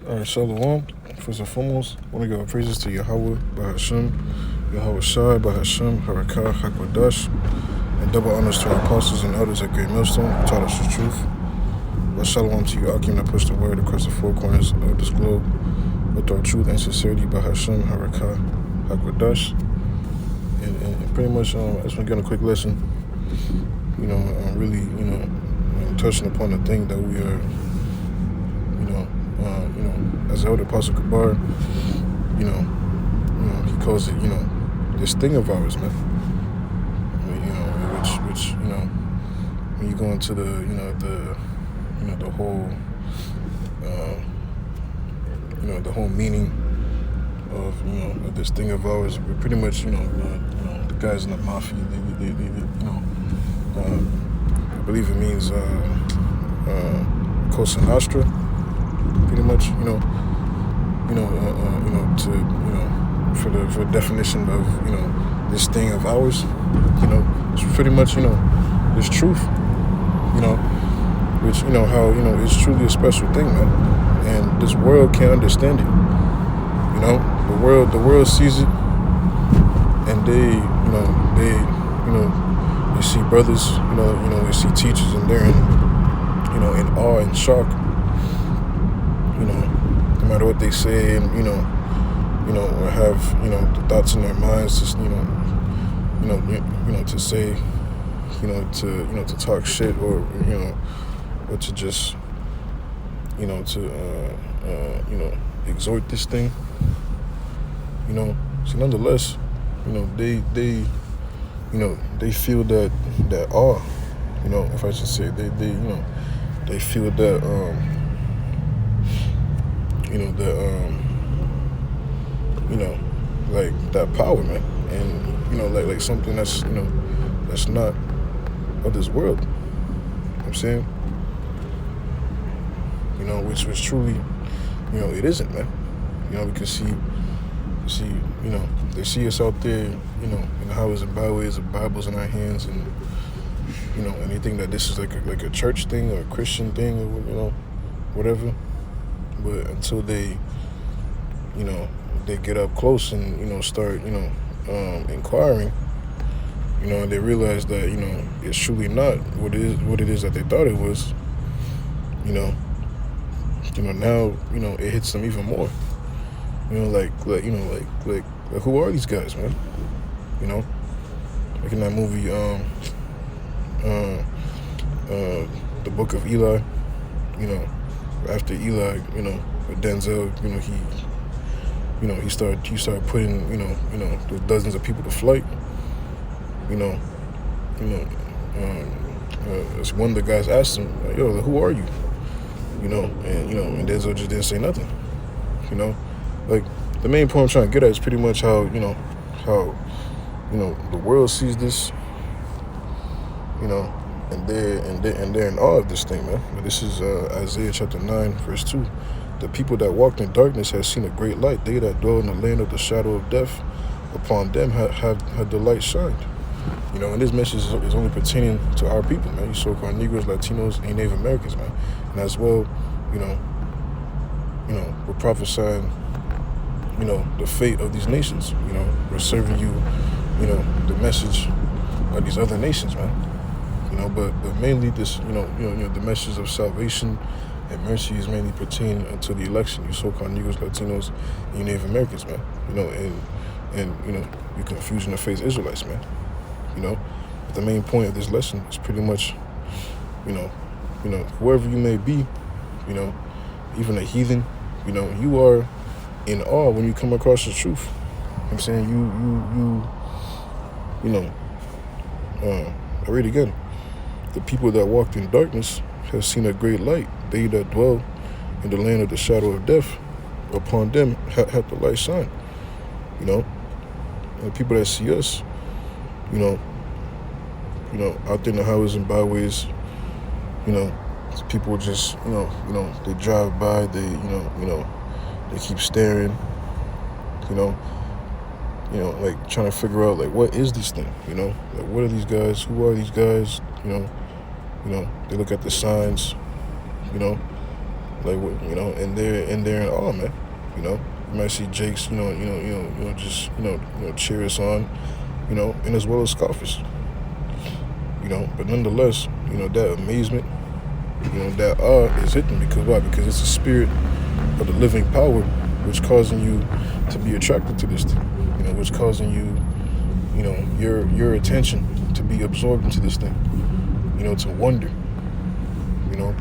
All right, Shalom. First and foremost, I want to give our praises to Yahweh, Bahashem, Yahweh Shai, Bahashem, Harakah, Hakwadash, and double honors to our apostles and elders at Great Millstone who taught us the truth. But Shalom to you, Akim, that pushed the word across the four corners of this globe with our truth and sincerity, Bahashem, Harakah, Hakwadash. And pretty much, I just want to get a quick lesson, really, touching upon the thing that we are, as the elder Apostle Kabar, he calls it, this thing of ours, man. Which when you go into the whole, the whole meaning of this thing of ours, we're pretty much, the guys in the mafia, I believe it means Cosa Nostra, pretty much, for the definition of, this thing of ours, it's pretty much, this truth, which, how, it's truly a special thing, man. And this world can't understand it. The world sees it, and they see brothers, they see teachers, and they're in awe and shock, no matter what they say, and or have the thoughts in their minds, just to say, to talk shit, or to just exhort this thing, so nonetheless, they feel that awe, if I should say, they feel that like that power, man, and like something that's that's not of this world. You know what I'm saying, which truly, it isn't, man. We can see, they see us out there, in the highways and byways with Bibles in our hands, and and they think that this is like a church thing or a Christian thing, or whatever. But until they, they get up close and start, inquiring, and they realize that it's truly not what it is that they thought it was. Now it hits them even more. Like who are these guys, man? Like in that movie, The Book of Eli. After Eli, with Denzel, he started putting, the dozens of people to flight. It's one of the guys asked him, like, "Yo, who are you?" And Denzel just didn't say nothing. Like the main point I'm trying to get at is pretty much how the world sees this, and they're in awe of this thing, man. But this is Isaiah chapter 9, verse 2. The people that walked in darkness have seen a great light. They that dwell in the land of the shadow of death, upon them have the light shined. And this message is only pertaining to our people, man. You so-called Negroes, Latinos, and Native Americans, man. And as well, we're prophesying, the fate of these nations. We're serving you, the message of these other nations, man. But mainly this, the message of salvation and mercy is mainly pertaining to the election. You so-called Negroes, Latinos, and Native Americans, man. And you confusion of faith Israelites, man. But the main point of this lesson is pretty much, whoever you may be, even a heathen, you are in awe when you come across the truth. I'm saying I read again. The people that walked in darkness have seen a great light. They that dwell in the land of the shadow of death, upon them had the light shine. And the people that see us, out there in the highways and byways, people just, they drive by, they keep staring, like trying to figure out, like, what is this thing, like, what are these guys, who are these guys, they look at the signs, Like, and they're in awe, man. You might see Jakes, just cheer us on, and as well as scoffers, But nonetheless, that amazement, that awe is hitting because why? Because it's the spirit of the living power which causing you to be attracted to this thing, which causing you, your attention to be absorbed into this thing, to wonder, I'll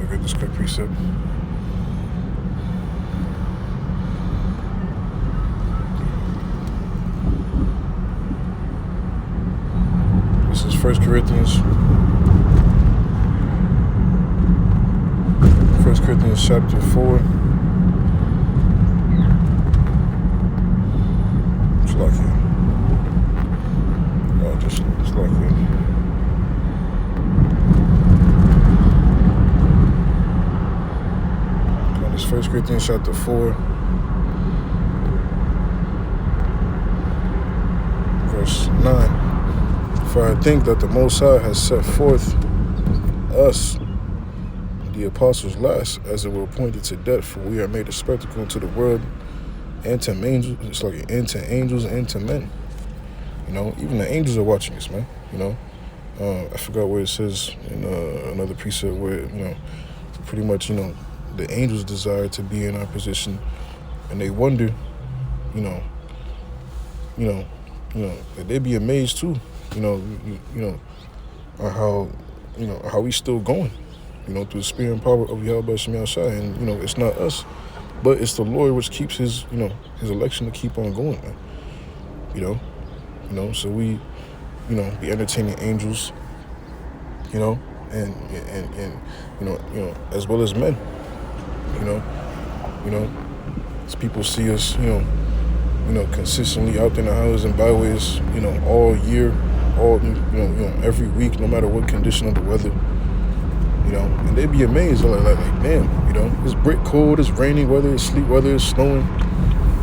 get this quick precept. This is 1 Corinthians chapter 4. It's like it. Just like it. It's 1 Corinthians chapter 4, verse 9. For I think that the Most High has set forth us, the apostles last, as it were appointed to death, for we are made a spectacle unto the world, and to angels. It's like and to angels and to men. Even the angels are watching us, man. I forgot where it says in another precept where pretty much the angels desire to be in our position, and they wonder, they'd be amazed too, how we still going. Through the spirit and power of Yahweh Shemi Shai. And, it's not us, but it's the Lord which keeps his election to keep on going, man. So we, be entertaining angels, and as well as men, as people see us, consistently out there in the highways and byways, all year, every week, no matter what condition of the weather. And they'd be amazed, like damn, it's brick cold, it's raining, whether it's sleet, whether it's snowing,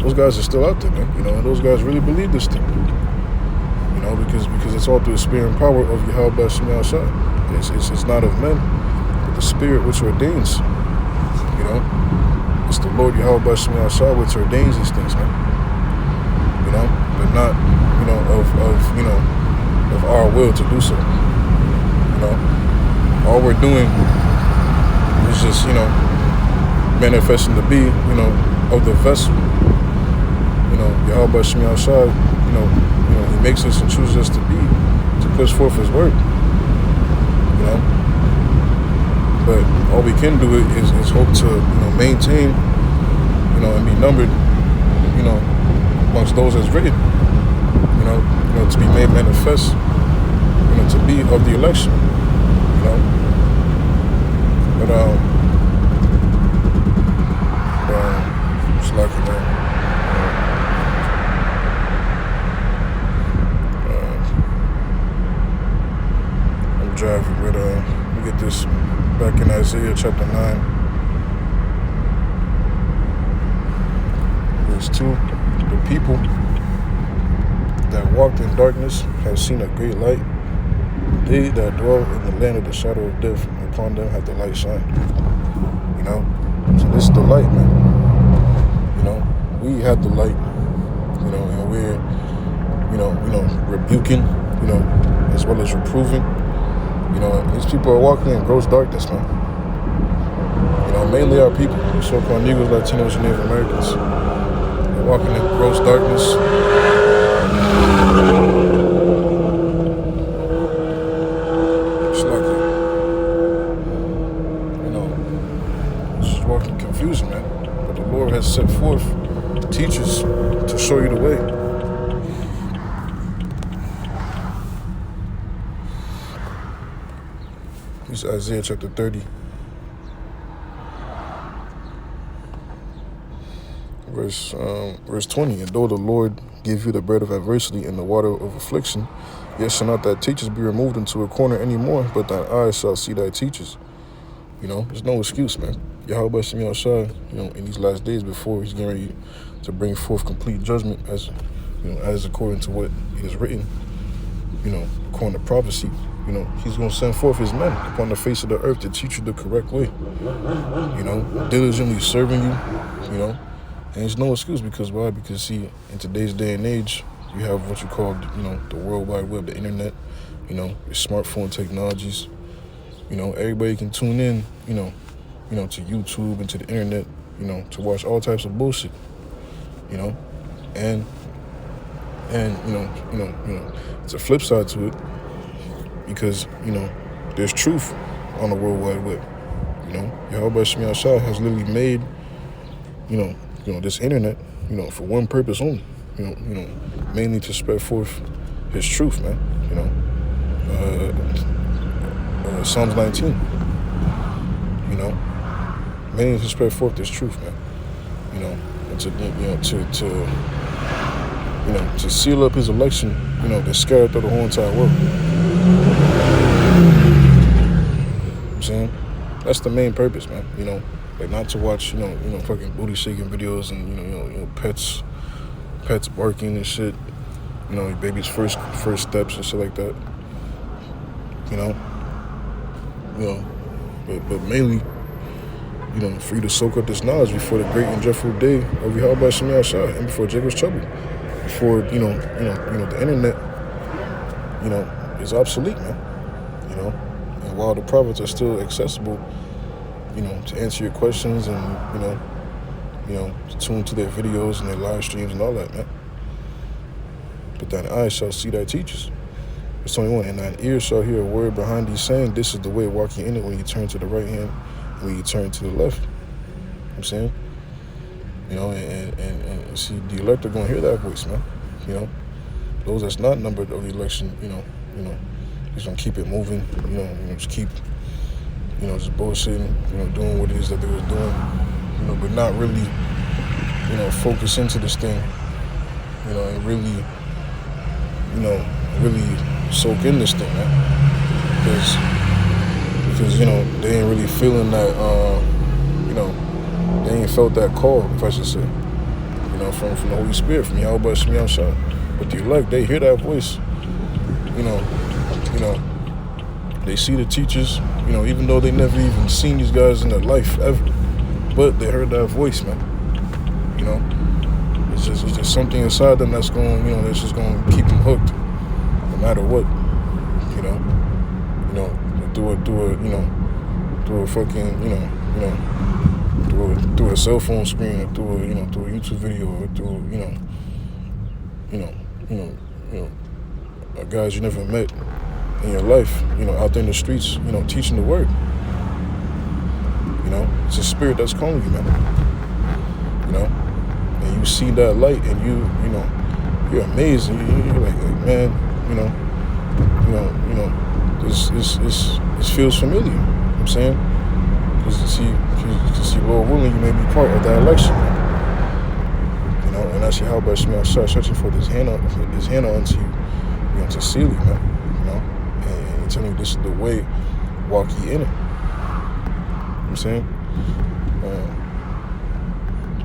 those guys are still out there, man, and those guys really believe this thing, because it's all through the spirit and power of Yahweh Shemi Shai. It's not of men, but the spirit which ordains, it's the Lord Yahweh Shemi Shai which ordains these things, man, but not, of our will to do so, All we're doing is just, manifesting to be, of the vessel. Yahweh Shemi Shai, he makes us and chooses us to be, to push forth his word. But all we can do is hope to, maintain, and be numbered, amongst those that's written, to be made manifest, to be of the election. But it's like I'm driving, but let me get this back in Isaiah chapter 9, verse 2. The people that walked in darkness have seen a great light. They that dwell in the land of the shadow of death, upon them hath the light shine. So this is the light, man. We have the light, and we're, rebuking, as well as reproving. These people are walking in gross darkness, man. Mainly our people, the so-called Negroes, Latinos, and Native Americans. They're walking in gross darkness. Confusion, man. But the Lord has set forth teachers to show you the way. This is Isaiah chapter 30. Verse 20. And though the Lord give you the bread of adversity and the water of affliction, yet shall not thy teachers be removed into a corner anymore, but thine eyes shall see thy teachers. There's no excuse, man. Yahweh Shemi Shai, in these last days before he's getting ready to bring forth complete judgment as according to what is written, according to prophecy, you know, he's going to send forth his men upon the face of the earth to teach you the correct way, you know, diligently serving you, you know. And there's no excuse because why? Because, see, in today's day and age, you have what you call, you know, the World Wide Web, the internet, you know, your smartphone technologies. You know, everybody can tune in, you know, to YouTube and to the internet, you know, to watch all types of bullshit, you know. And you know, it's a flip side to it because, you know, there's truth on the World Wide Web. You know, Yahweh Shemi Shah has literally made, you know, this internet, you know, for one purpose only, you know, mainly to spread forth his truth, man. You know, Psalms 19. You know, mainly to spread forth this truth, man. You know, and to seal up his election, you know, that's scattered through the whole entire world. You know what I'm saying? That's the main purpose, man. You know, like not to watch, you know, fucking booty shaking videos and you know, pets barking and shit. You know, your baby's first steps and shit like that. You know, but mainly, you know, for you to soak up this knowledge before the great and dreadful day of Yahweh Shemi Shah and before Jacob's trouble, before you know the internet, you know, is obsolete, man. You know, and while the prophets are still accessible, you know, to answer your questions and you know, to tune to their videos and their live streams and all that, man. But thine eyes shall see thy teachers. Verse 21, and thine ears shall hear a word behind thee saying, this is the way walking in it when you turn to the right hand and when you turn to the left. You know what I'm saying? You know, and see, the elect are going to hear that voice, man. You know, those that's not numbered of the election, you know, just going to keep it moving, you know, just keep, you know, just bullshitting, you know, doing what it is that they was doing, you know, but not really, you know, focus into this thing, you know, and really, you know, really soak in this thing, man. Because you know, they ain't really feeling that, you know, they ain't felt that call, if I should say, you know, from the Holy Spirit, from Yahweh Shemi Shah. But the elect, they hear that voice, you know, they see the teachers, you know, even though they never even seen these guys in their life ever, but they heard that voice, man. You know, it's just something inside them that's going, you know, that's just going to keep them hooked, no matter what. You know, through a fucking, through a cell phone screen, or through a YouTube video, or through, guys you never met in your life, you know, out there in the streets, you know, teaching the word. You know, it's a spirit that's calling you, man. You know, and you see that light, and you're amazed, and you're like, man, this feels familiar. You know what I'm saying? Because you see, Lord willing, you may be part of that election, man. You know, and that's Yahweh Shemi Shah searching for his hand onto you, you know, to seal you, man. You know, and telling you this is the way, walk ye in it. You know what I'm saying?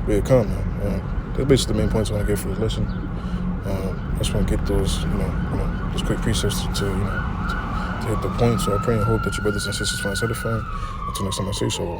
Very calm, man. That's basically the main points I want to get for this lesson. I just want to get those, those quick precepts to hit the point. So I pray and hope that your brothers and sisters find satisfying. Until next time I say so.